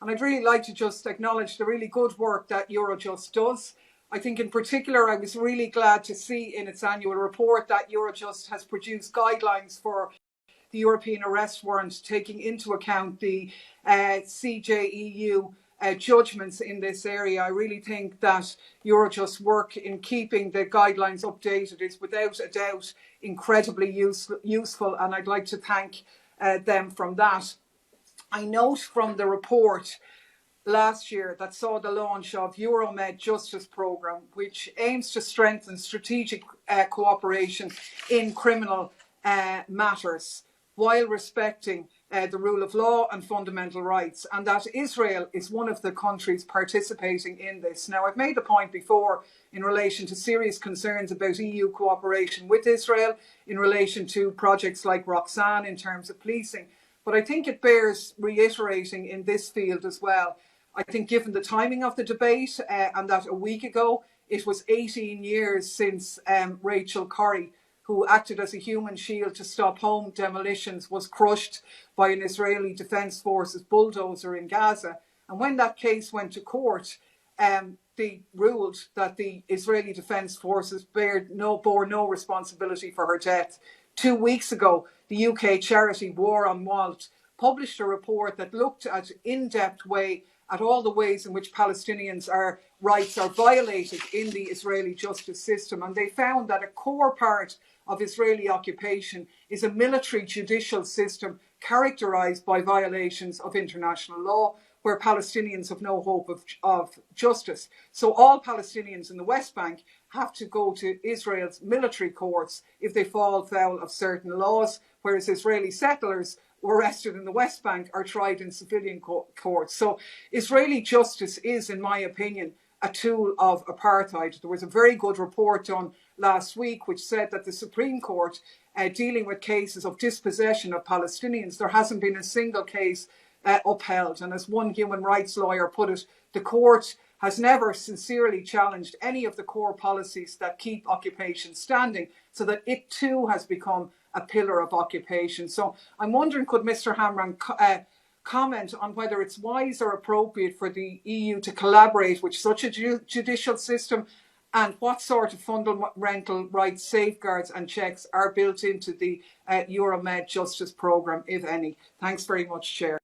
And I'd really like to just acknowledge the really good work that Eurojust does. I think in particular, I was really glad to see in its annual report that Eurojust has produced guidelines for the European arrest warrant, taking into account the CJEU judgments in this area. I really think that Eurojust's work in keeping the guidelines updated is without a doubt incredibly useful, and I'd like to thank them from that. I note from the report last year that saw the launch of Euromed Justice Programme, which aims to strengthen strategic cooperation in criminal matters while respecting the rule of law and fundamental rights, and that Israel is one of the countries participating in this. Now, I've made the point before in relation to serious concerns about EU cooperation with Israel in relation to projects like Roxanne in terms of policing, but I think it bears reiterating in this field as well. I think given the timing of the debate and that a week ago it was 18 years since Rachel Corrie, who acted as a human shield to stop home demolitions, was crushed by an Israeli Defence Forces bulldozer in Gaza. And when that case went to court, they ruled that the Israeli Defence Forces bore no responsibility for her death. 2 weeks ago, the UK charity War on Malt published a report that looked at in-depth way at all the ways in which Palestinians' rights are violated in the Israeli justice system. And they found that a core part of Israeli occupation is a military judicial system characterised by violations of international law, where Palestinians have no hope of justice. So all Palestinians in the West Bank have to go to Israel's military courts if they fall foul of certain laws, whereas Israeli settlers arrested in the West Bank are tried in civilian courts. So Israeli justice is, in my opinion, a tool of apartheid. There was a very good report done last week which said that the Supreme Court, dealing with cases of dispossession of Palestinians, there hasn't been a single case upheld. And as one human rights lawyer put it, the court has never sincerely challenged any of the core policies that keep occupation standing, so that it too has become a pillar of occupation. So I'm wondering, could Mr. Hamran comment on whether it's wise or appropriate for the EU to collaborate with such a judicial system, and what sort of fundamental rights safeguards and checks are built into the Euromed Justice Programme, if any? Thanks very much, Chair.